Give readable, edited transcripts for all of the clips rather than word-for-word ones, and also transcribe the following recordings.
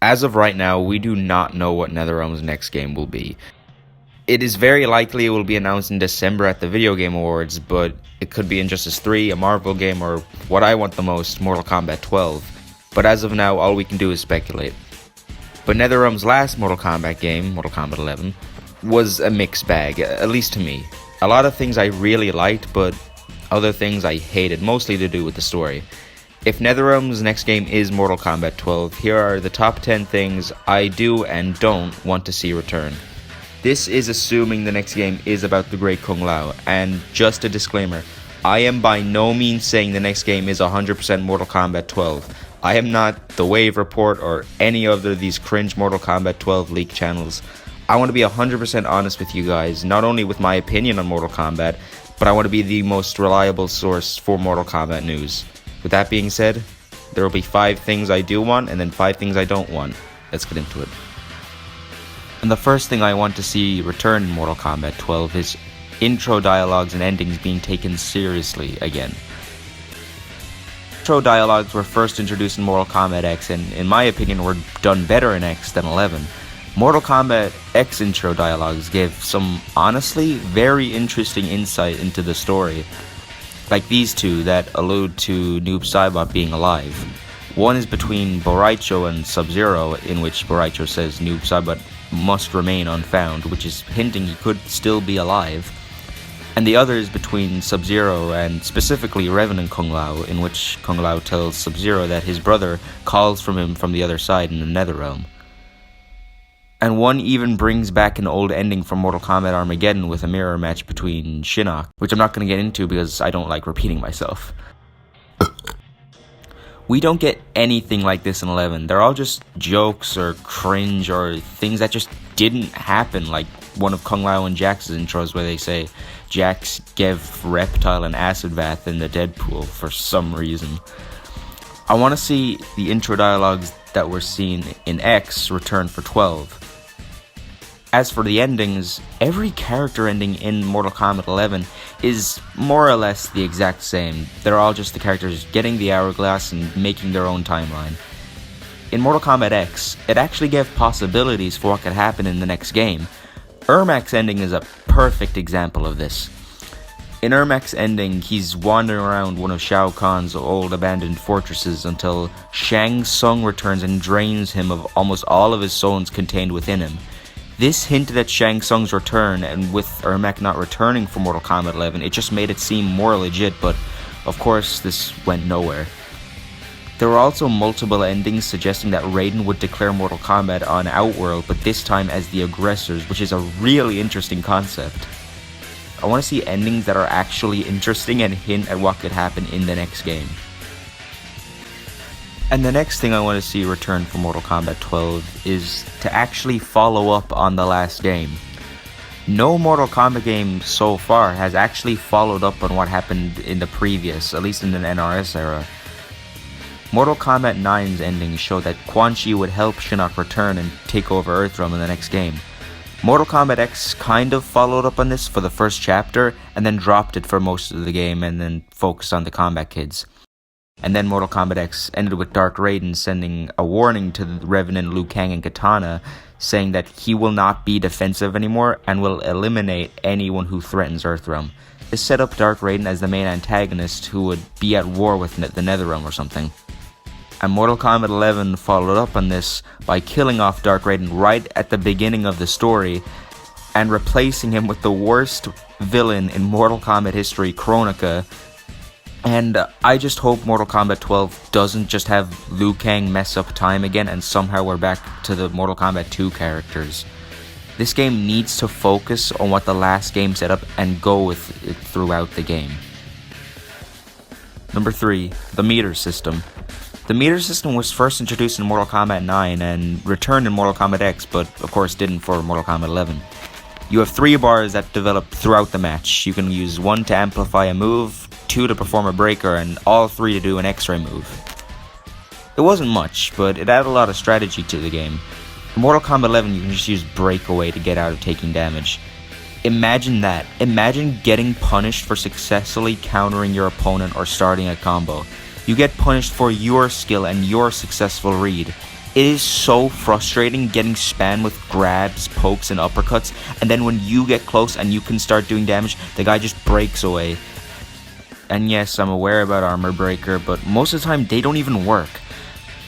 As of right now, we do not know what NetherRealm's next game will be. It is very likely it will be announced in December at the Video Game Awards, but it could be Injustice 3, a Marvel game, or what I want the most, Mortal Kombat 12. But as of now, all we can do is speculate. But NetherRealm's last Mortal Kombat game, Mortal Kombat 11, was a mixed bag, at least to me. A lot of things I really liked, but other things I hated, mostly to do with the story. If NetherRealm's next game is Mortal Kombat 12, here are the top 10 things I do and don't want to see return. This is assuming the next game is about the Great Kung Lao, and just a disclaimer, I am by no means saying the next game is 100% Mortal Kombat 12. I am not The Wave Report or any other of these cringe Mortal Kombat 12 leak channels. I want to be 100% honest with you guys, not only with my opinion on Mortal Kombat, but I want to be the most reliable source for Mortal Kombat news. With that being said, there will be 5 things I do want and then 5 things I don't want. Let's get into it. And the first thing I want to see return in Mortal Kombat 12 is intro dialogues and endings being taken seriously again. Intro dialogues were first introduced in Mortal Kombat X and in my opinion were done better in X than 11. Mortal Kombat X intro dialogues gave some honestly very interesting insight into the story. Like these two that allude to Noob SAIBOT being alive. One is between Boraicho and Sub-Zero, in which Boraicho says Noob SAIBOT must remain unfound, which is hinting he could still be alive. And the other is between Sub-Zero and specifically Revenant Kung Lao, in which Kung Lao tells Sub-Zero that his brother calls from him from the other side in the Netherrealm. And one even brings back an old ending from Mortal Kombat Armageddon with a mirror match between Shinnok, which I'm not going to get into because I don't like repeating myself. We don't get anything like this in 11. They're all just jokes or cringe or things that just didn't happen, like one of Kung Lao and Jax's intros where they say Jax gave Reptile an acid bath in the Deadpool for some reason. I want to see the intro dialogues that were seen in X return for 12. As for the endings, every character ending in Mortal Kombat 11 is more or less the exact same. They're all just the characters getting the hourglass and making their own timeline. In Mortal Kombat X, it actually gave possibilities for what could happen in the next game. Ermac's ending is a perfect example of this. In Ermac's ending, he's wandering around one of Shao Kahn's old abandoned fortresses until Shang Tsung returns and drains him of almost all of his souls contained within him. This hinted at Shang Tsung's return, and with Ermac not returning for Mortal Kombat 11, it just made it seem more legit, but of course this went nowhere. There were also multiple endings suggesting that Raiden would declare Mortal Kombat on Outworld, but this time as the aggressors, which is a really interesting concept. I want to see endings that are actually interesting and hint at what could happen in the next game. And the next thing I want to see return for Mortal Kombat 12 is to actually follow up on the last game. No Mortal Kombat game so far has actually followed up on what happened in the previous, at least in the NRS era. Mortal Kombat 9's ending showed that Quan Chi would help Shinnok return and take over Earthrealm in the next game. Mortal Kombat X kind of followed up on this for the first chapter, and then dropped it for most of the game and then focused on the Combat Kids. And then Mortal Kombat X ended with Dark Raiden sending a warning to the Revenant Liu Kang and Kitana, saying that he will not be defensive anymore and will eliminate anyone who threatens Earthrealm. This set up Dark Raiden as the main antagonist who would be at war with the Netherrealm or something. And Mortal Kombat 11 followed up on this by killing off Dark Raiden right at the beginning of the story and replacing him with the worst villain in Mortal Kombat history, Kronika. And I just hope Mortal Kombat 12 doesn't just have Liu Kang mess up time again and somehow we're back to the Mortal Kombat 2 characters. This game needs to focus on what the last game set up and go with it throughout the game. Number 3, the meter system. The meter system was first introduced in Mortal Kombat 9 and returned in Mortal Kombat X, but of course didn't for Mortal Kombat 11. You have 3 bars that develop throughout the match. You can use 1 to amplify a move, 2 to perform a breaker, and all 3 to do an X-ray move. It wasn't much, but it added a lot of strategy to the game. In Mortal Kombat 11, you can just use breakaway to get out of taking damage. Imagine that. Imagine getting punished for successfully countering your opponent or starting a combo. You get punished for your skill and your successful read. It is so frustrating getting spammed with grabs, pokes, and uppercuts, and then when you get close and you can start doing damage, the guy just breaks away. And yes, I'm aware about Armor Breaker, but most of the time they don't even work.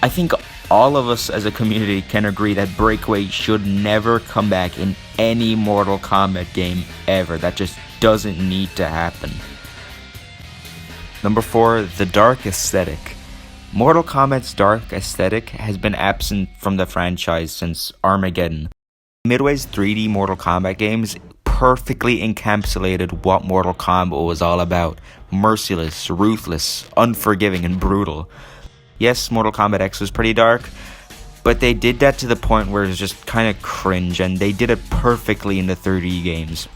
I think all of us as a community can agree that Breakaway should never come back in any Mortal Kombat game ever. That just doesn't need to happen. Number 4, the dark aesthetic. Mortal Kombat's dark aesthetic has been absent from the franchise since Armageddon. Midway's 3D Mortal Kombat games perfectly encapsulated what Mortal Kombat was all about. Merciless, ruthless, unforgiving, and brutal. Yes, Mortal Kombat X was pretty dark, but they did that to the point where it was just kind of cringe, and they did it perfectly in the 3D games.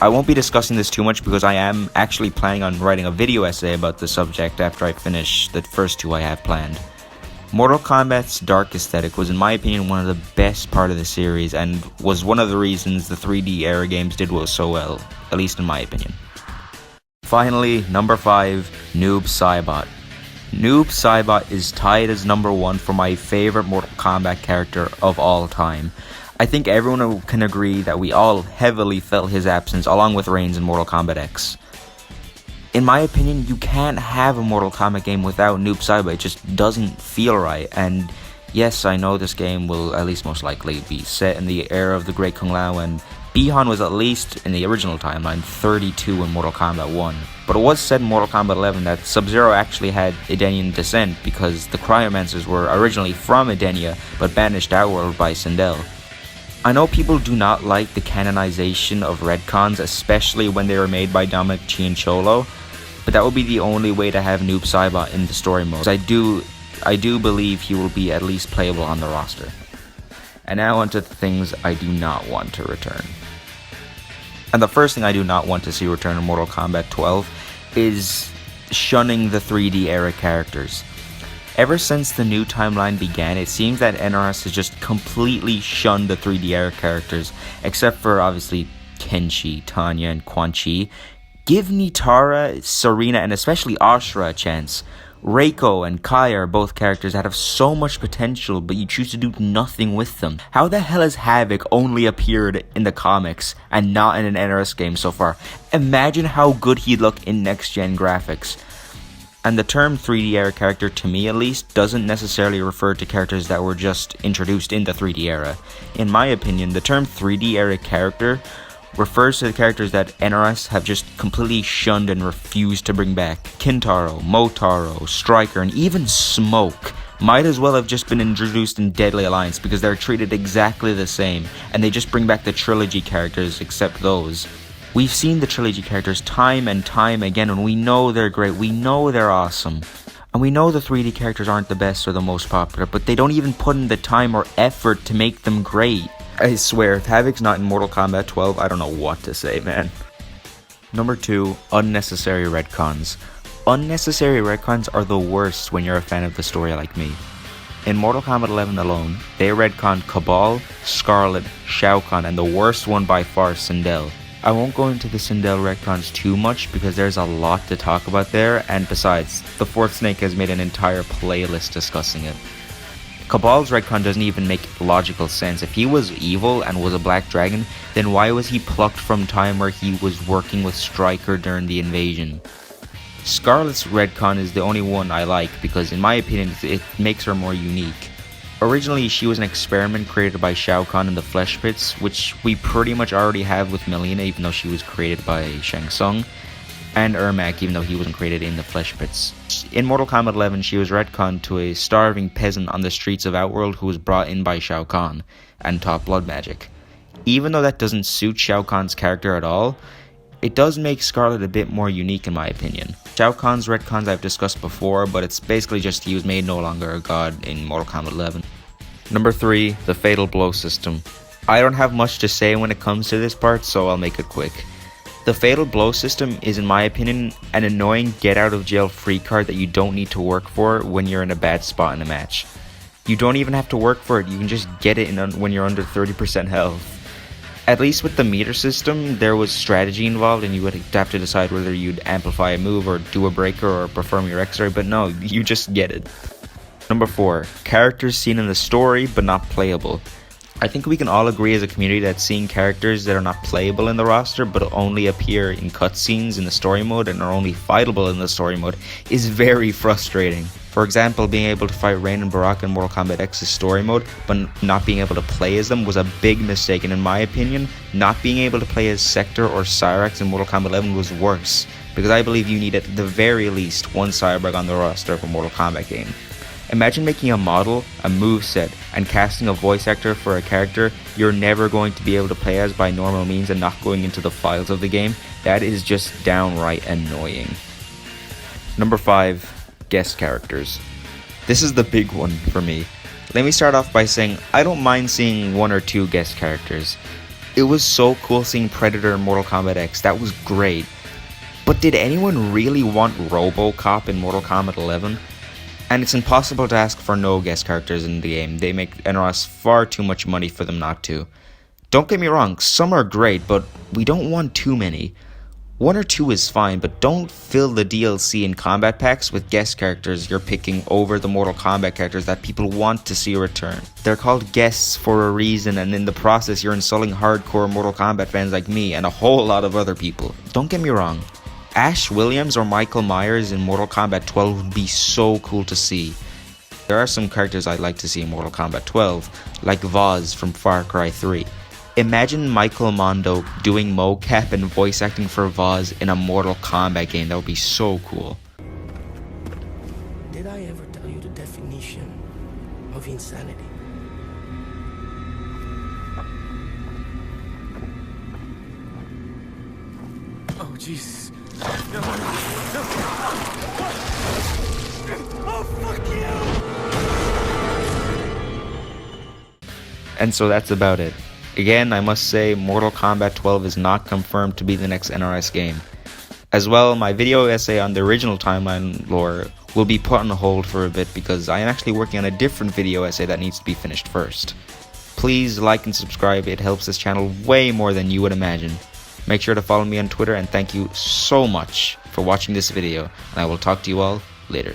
I won't be discussing this too much because I am actually planning on writing a video essay about the subject after I finish the first 2 I have planned. Mortal Kombat's dark aesthetic was in my opinion one of the best part of the series and was one of the reasons the 3D era games did so well, at least in my opinion. Finally, number 5, NOOB SAIBOT. NOOB SAIBOT is tied as number 1 for my favorite Mortal Kombat character of all time. I think everyone can agree that we all heavily felt his absence along with Reigns in Mortal Kombat X. In my opinion, you can't have a Mortal Kombat game without NOOB SAIBOT. It just doesn't feel right. And yes, I know this game will at least most likely be set in the era of the Great Kung Lao, and Bi-Han was at least in the original timeline 32 in Mortal Kombat 1. But it was said in Mortal Kombat 11 that Sub-Zero actually had Edenian descent because the Cryomancers were originally from Edenia but banished outworld by Sindel. I know people do not like the canonization of retcons, especially when they were made by Dominic Cianciolo, but that would be the only way to have NOOB SAIBOT in the story mode. I do believe he will be at least playable on the roster. And now onto the things I do not want to return. And the first thing I do not want to see return in Mortal Kombat 12 is shunning the 3D era characters. Ever since the new timeline began, it seems that NRS has just completely shunned the 3D era characters, except for obviously Kenshi, Tanya, and Quan Chi. Give Nitara, Serena, and especially Ashura a chance. Reiko and Kai are both characters that have so much potential, but you choose to do nothing with them. How the hell has Havoc only appeared in the comics and not in an NRS game so far? Imagine how good he'd look in next-gen graphics. And the term 3D era character, to me at least, doesn't necessarily refer to characters that were just introduced in the 3D era. In my opinion, the term 3D era character refers to the characters that NRS have just completely shunned and refused to bring back. Kintaro, Motaro, Striker, and even Smoke might as well have just been introduced in Deadly Alliance because they're treated exactly the same, and they just bring back the trilogy characters except those. We've seen the trilogy characters time and time again, and we know they're great, we know they're awesome. And we know the 3D characters aren't the best or the most popular, but they don't even put in the time or effort to make them great. I swear, if Havoc's not in Mortal Kombat 12, I don't know what to say, man. Number 2, unnecessary retcons. Unnecessary retcons are the worst when you're a fan of the story like me. In Mortal Kombat 11 alone, they retconned Cabal, Scarlet, Shao Kahn, and the worst one by far, Sindel. I won't go into the Sindel retcons too much because there's a lot to talk about there, and besides, the Fourth Snake has made an entire playlist discussing it. Cabal's retcon doesn't even make logical sense. If he was evil and was a black dragon, then why was he plucked from time where he was working with Stryker during the invasion? Scarlet's retcon is the only one I like because in my opinion it makes her more unique. Originally she was an experiment created by Shao Kahn in the Flesh Pits, which we pretty much already have with Melina even though she was created by Shang Tsung, and Ermac even though he wasn't created in the Flesh Pits. In Mortal Kombat 11 she was retconned to a starving peasant on the streets of Outworld who was brought in by Shao Kahn and taught blood magic. Even though that doesn't suit Shao Kahn's character at all, it does make Scarlet a bit more unique in my opinion. Shao Kahn's retcons I've discussed before, but it's basically just he was made no longer a god in Mortal Kombat 11. Number 3, the Fatal Blow system. I don't have much to say when it comes to this part, so I'll make it quick. The Fatal Blow system is, in my opinion, an annoying get-out-of-jail-free card that you don't need to work for when you're in a bad spot in a match. You don't even have to work for it, you can just get it when you're under 30% health. At least with the meter system, there was strategy involved and you would have to decide whether you'd amplify a move or do a breaker or perform your X-ray, but no, you just get it. Number 4, characters seen in the story but not playable. I think we can all agree as a community that seeing characters that are not playable in the roster but only appear in cutscenes in the story mode and are only fightable in the story mode is very frustrating. For example, being able to fight Rain and Baraka in Mortal Kombat X's story mode but not being able to play as them was a big mistake, and in my opinion, not being able to play as Sector or Cyrax in Mortal Kombat 11 was worse, because I believe you need at the very least one Cyborg on the roster of a Mortal Kombat game. Imagine making a model, a moveset, and casting a voice actor for a character you're never going to be able to play as by normal means and not going into the files of the game. That is just downright annoying. Number 5, guest characters. This is the big one for me. Let me start off by saying I don't mind seeing 1 or 2 guest characters. It was so cool seeing Predator in Mortal Kombat X, that was great. But did anyone really want RoboCop in Mortal Kombat 11? And it's impossible to ask for no guest characters in the game. They make NRS far too much money for them not to. Don't get me wrong, some are great, but we don't want too many. 1 or 2 is fine, but don't fill the DLC and combat packs with guest characters you're picking over the Mortal Kombat characters that people want to see return. They're called guests for a reason, and in the process you're insulting hardcore Mortal Kombat fans like me and a whole lot of other people. Don't get me wrong, Ash Williams or Michael Myers in Mortal Kombat 12 would be so cool to see. There are some characters I'd like to see in Mortal Kombat 12, like Vaz from Far Cry 3. Imagine Michael Mondo doing mocap and voice acting for Vaz in a Mortal Kombat game. That would be so cool. Did I ever tell you the definition of insanity? Oh, Jesus. No. Oh, fuck you! And so that's about it. Again, I must say Mortal Kombat 12 is not confirmed to be the next NRS game. As well, my video essay on the original timeline lore will be put on hold for a bit because I am actually working on a different video essay that needs to be finished first. Please like and subscribe, it helps this channel way more than you would imagine. Make sure to follow me on Twitter, and thank you so much for watching this video, and I will talk to you all later.